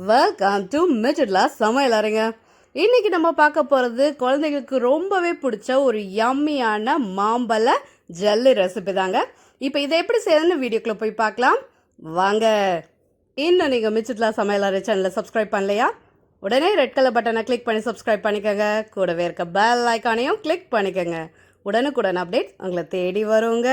Welcome to மிட்லா சமையல் அறைங்க. இன்னைக்கு நம்ம பார்க்க போகிறது குழந்தைங்களுக்கு ரொம்பவே பிடிச்ச ஒரு யம்மியான மாம்பழ ஜெல்லி ரெசிபி தாங்க. இப்போ இதை எப்படி செய்யணும்னு வீடியோக்குள்ளே போய் பார்க்கலாம் வாங்க. இன்னும் நீங்கள் மிட்லா சமையல் அறை சேனலை சப்ஸ்கிரைப் பண்ணலையா? உடனே ரெட் கலர் பட்டனை கிளிக் பண்ணி சப்ஸ்கிரைப் பண்ணிக்கோங்க. கூடவே இருக்க பெல் ஐக்கானையும் கிளிக் பண்ணிக்கோங்க. உடனுக்குடன் அப்டேட் உங்களை தேடி வருங்க.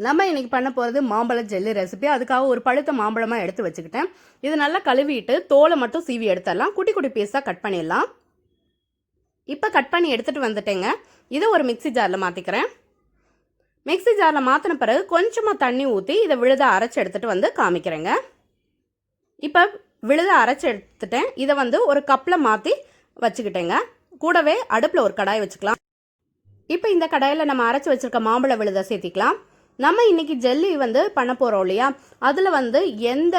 நம்ம இன்றைக்கி பண்ண போகிறது மாம்பழ ஜெல்லி ரெசிபி. அதுக்காக ஒரு பழுத்த மாம்பழமாக எடுத்து வச்சுக்கிட்டேன். இது நல்லா கழுவிட்டு தோலை மட்டும் சீவி எடுத்துடலாம். குட்டி குட்டி பீஸாக கட் பண்ணிடலாம். இப்போ கட் பண்ணி எடுத்துகிட்டு வந்துட்டேங்க. இதை ஒரு மிக்சி ஜாரில் மாற்றிக்கிறேன். மிக்சி ஜாரில் மாற்றின பிறகு கொஞ்சமாக தண்ணி ஊற்றி இதை விழுத அரைச்சி எடுத்துகிட்டு வந்து காமிக்கிறேங்க. இப்போ விழுத அரைச்சி எடுத்துட்டேன். இதை ஒரு கப்பில் மாற்றி வச்சுக்கிட்டேங்க. கூடவே அடுப்பில் ஒரு கடாய் வச்சுக்கலாம். இப்போ இந்த கடாயில் நம்ம அரைச்சி வச்சுருக்க மாம்பழ விழுதை சேர்த்திக்கலாம். நம்ம இன்றைக்கி ஜெல்லி பண்ண போகிறோம் இல்லையா, அதில் எந்த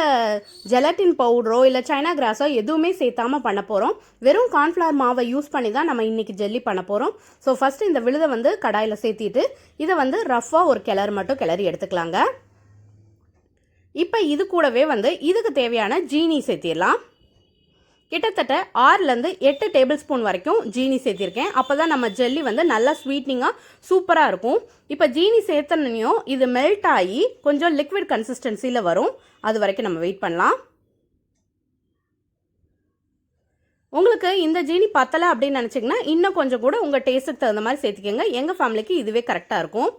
ஜெலட்டின் பவுடரோ இல்லை சைனா கிராஸோ எதுவுமே சேர்த்தாமல் பண்ண போகிறோம். வெறும் கார்ன்ஃப்ளவர் மாவை யூஸ் பண்ணி தான் நம்ம இன்றைக்கி ஜெல்லி பண்ண போகிறோம். ஸோ ஃபஸ்ட்டு இந்த விழுதை கடாயில் சேர்த்திட்டு இதை ரஃப்பாக ஒரு கிளறு மட்டும் கிளறி எடுத்துக்கலாங்க. இப்போ இது கூடவே இதுக்கு தேவையான ஜீனி சேர்த்திடலாம். கிட்டத்தட்ட 6லேருந்து 8 டேபிள் ஸ்பூன் வரைக்கும் ஜீனி சேர்த்திருக்கேன். அப்போ தான் நம்ம ஜெல்லி நல்லா ஸ்வீட்னிங்காக சூப்பராக இருக்கும். இப்போ ஜீனி சேர்த்தனையும் இது மெல்ட் ஆகி கொஞ்சம் லிக்விட் கன்சிஸ்டன்சியில் வரும். அது வரைக்கும் நம்ம வெயிட் பண்ணலாம். உங்களுக்கு இந்த ஜீனி பத்தலை அப்படின்னு நினச்சிங்கன்னா இன்னும் கொஞ்சம் கூட உங்கள் டேஸ்ட்டுக்கு தகுந்த மாதிரி சேர்த்துக்கோங்க. எங்கள் ஃபேமிலிக்கு இதுவே கரெக்டாக இருக்கும்.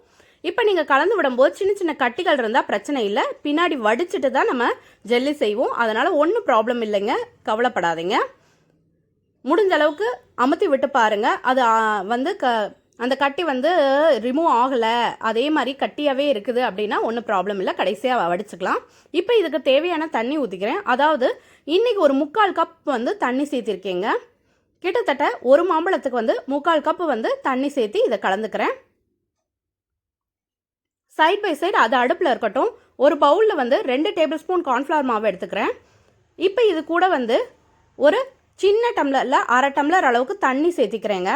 இப்போ நீங்கள் கலந்து விடும்போது சின்ன சின்ன கட்டிகள் இருந்தால் பிரச்சனை இல்லை. பின்னாடி வடிச்சிட்டு தான் நம்ம ஜெல்லி செய்வோம். அதனால் ஒன்றும் ப்ராப்ளம் இல்லைங்க, கவலைப்படாதீங்க. முடிஞ்ச அளவுக்கு அமுத்தி விட்டு பாருங்கள். அது அந்த கட்டி ரிமூவ் ஆகலை, அதே மாதிரி கட்டியாகவே இருக்குது அப்படின்னா ஒன்றும் ப்ராப்ளம் இல்லை, கடைசியாக வடிச்சுக்கலாம். இப்போ இதுக்கு தேவையான தண்ணி ஊற்றிக்கிறேன். அதாவது இன்றைக்கி ஒரு 3/4 கப் தண்ணி சேர்த்திருக்கேங்க. கிட்டத்தட்ட ஒரு மாம்பழத்துக்கு 3/4 கப்பு தண்ணி சேர்த்து இதை கலந்துக்கிறேன். சைட் பை சைடு அது அடுப்பில் இருக்கட்டும். ஒரு பவுலில் 2 டேபிள் ஸ்பூன் கார்ன்ஃப்ளவர் மாவு எடுத்துக்கிறேன். இப்போ இது கூட ஒரு சின்ன டம்ளரில் 1/2 டம்ளர் அளவுக்கு தண்ணி சேர்த்திக்கிறேங்க.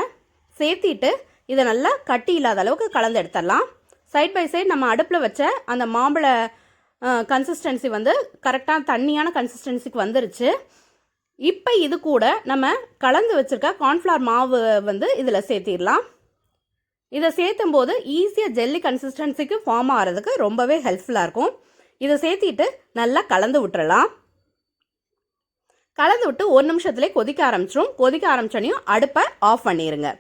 சேர்த்திட்டு இதை நல்லா கட்டி இல்லாத அளவுக்கு கலந்து எடுத்துடலாம். சைட் பை சைடு நம்ம அடுப்பில் வச்ச அந்த மாம்பழ கன்சிஸ்டன்சி கரெக்டான தண்ணியான கன்சிஸ்டன்சிக்கு வந்துருச்சு. இப்போ இது கூட நம்ம கலந்து வச்சுருக்க கார்ன்ஃப்ளவர் மாவு இதில் சேர்த்திடலாம். இதை சேர்த்தும் போது ஈஸியாக ஜெல்லி கன்சிஸ்டன்சிக்கு ஃபார்ம் ஆகிறதுக்கு ரொம்பவே ஹெல்ப்ஃபுல்லாக இருக்கும். இதை சேர்த்திட்டு நல்லா கலந்து விட்டுறலாம். கலந்து விட்டு 1 நிமிஷத்துலேயே கொதிக்க ஆரம்பிச்சிடும். கொதிக்க ஆரம்பிச்சோனையும் அடுப்பை ஆஃப் பண்ணிடுங்க.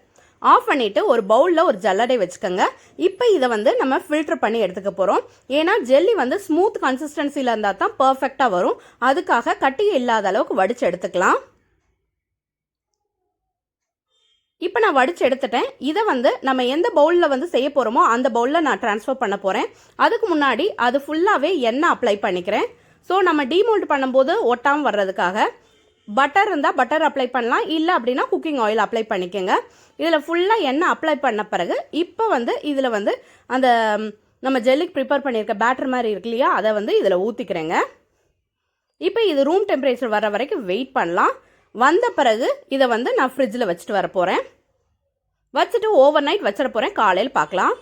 ஆஃப் பண்ணிவிட்டு ஒரு பவுலில் ஒரு ஜல்லடை வச்சுக்கோங்க. இப்போ இதை நம்ம ஃபில்டர் பண்ணி எடுத்துக்க போகிறோம். ஏன்னா ஜெல்லி ஸ்மூத் கன்சிஸ்டன்சியில் இருந்தால் தான் பர்ஃபெக்டாக வரும். அதுக்காக கட்டியே இல்லாத அளவுக்கு வடித்து எடுத்துக்கலாம். இப்போ நான் வடித்து எடுத்துட்டேன். இதை நம்ம எந்த பவுலில் செய்ய போகிறோமோ அந்த பவுலில் நான் ட்ரான்ஸ்ஃபர் பண்ண போகிறேன். அதுக்கு முன்னாடி அது ஃபுல்லாகவே எண்ணெய் அப்ளை பண்ணிக்கிறேன். ஸோ நம்ம டீமோல்ட் பண்ணும்போது ஒட்டாமல் வர்றதுக்காக பட்டர் இருந்தால் பட்டர் அப்ளை பண்ணலாம், இல்லை அப்படின்னா குக்கிங் ஆயில் அப்ளை பண்ணிக்கோங்க. இதில் ஃபுல்லாக எண்ணெய் அப்ளை பண்ண பிறகு இப்போ இதில் அந்த நம்ம ஜெல்லிக்கு ப்ரிப்பேர் பண்ணியிருக்க பேட்டர் மாதிரி இருக்கு இல்லையா, அதை இதில் ஊற்றிக்கிறேங்க. இப்போ இது ரூம் டெம்பரேச்சர் வர வரைக்கும் வெயிட் பண்ணலாம். வந்த பிறகு இதை நான் ஃப்ரிட்ஜில் வச்சுட்டு வர போகிறேன். வச்சுட்டு ஓவர் நைட் வச்சிட போகிறேன். காலையில் பார்க்கலாம்.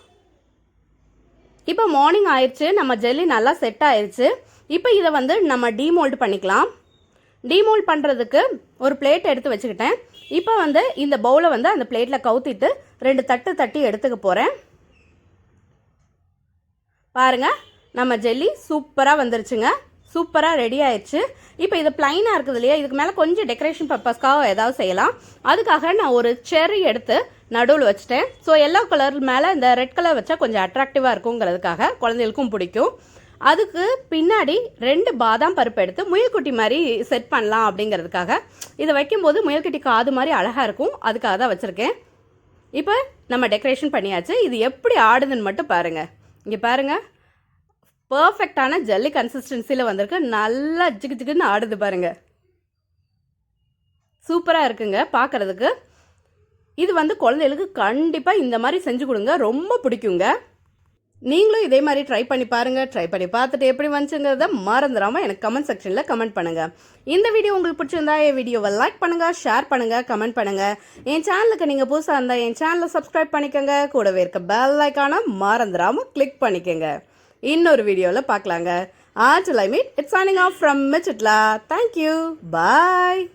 இப்போ மார்னிங் ஆயிடுச்சு. நம்ம ஜெல்லி நல்லா செட் ஆயிடுச்சு. இப்போ இதை நம்ம டீமோல்டு பண்ணிக்கலாம். டீமோல்ட் பண்ணுறதுக்கு ஒரு பிளேட் எடுத்து வச்சுக்கிட்டேன். இப்போ இந்த பவுலை அந்த பிளேட்டில் கவுத்திட்டு 2 தட்டு தட்டி எடுத்துக்க போகிறேன். பாருங்கள், நம்ம ஜெல்லி சூப்பராக வந்துருச்சுங்க. சூப்பராக ரெடி ஆயிடுச்சு. இப்போ இது பிளைனாக இருக்குது இல்லையா, இதுக்கு மேலே கொஞ்சம் டெக்கரேஷன் பர்பஸ்க்காக ஏதாவது செய்யலாம். அதுக்காக நான் ஒரு செர்ரி எடுத்து நடுவில் வச்சுட்டேன். ஸோ எல்லோ கலர் மேலே இந்த ரெட் கலர் வச்சா கொஞ்சம் அட்ராக்டிவாக இருக்குங்கிறதுக்காக, குழந்தைகளுக்கும் பிடிக்கும். அதுக்கு பின்னாடி 2 பாதாம் பருப்பு எடுத்து முயல்குட்டி மாதிரி செட் பண்ணலாம் அப்படிங்கிறதுக்காக, இதை வைக்கும்போது முயல்குட்டி காது மாதிரி அழகாக இருக்கும். அதுக்காக தான் வச்சுருக்கேன். இப்போ நம்ம டெக்கரேஷன் பண்ணியாச்சு. இது எப்படி ஆடுதுன்னு மட்டும் பாருங்கள். இங்கே பாருங்கள், பர்ஃபெக்டான ஜெல்லி கன்சிஸ்டன்சியில் வந்திருக்கு. நல்லா ஜிகு ஜிகுன்னு ஆடுது பாருங்கள். சூப்பராக இருக்குங்க பார்க்குறதுக்கு. இது குழந்தைகளுக்கு கண்டிப்பாக இந்த மாதிரி செஞ்சு கொடுங்க, ரொம்ப பிடிக்குங்க. நீங்களும் இதே மாதிரி ட்ரை பண்ணி பாருங்கள். ட்ரை பண்ணி பார்த்துட்டு எப்படி வந்துச்சுங்கிறத மறந்துடாமல் எனக்கு கமெண்ட் செக்ஷனில் கமெண்ட் பண்ணுங்கள். இந்த வீடியோ உங்களுக்கு பிடிச்சிருந்தா என் வீடியோவை லைக் பண்ணுங்கள், ஷேர் பண்ணுங்கள், கமெண்ட் பண்ணுங்கள். என் சேனலுக்கு நீங்கள் புதுசாக இருந்தால் என் சேனலை சப்ஸ்கிரைப் பண்ணிக்கோங்க. கூடவே இருக்க பெல் ஐக்கானை மறந்துடாமல் கிளிக் பண்ணிக்கோங்க. இன்னொரு வீடியோவில் பார்க்கலாங்க. Until I meet, it's signing off from Michitla. Thank you. Bye.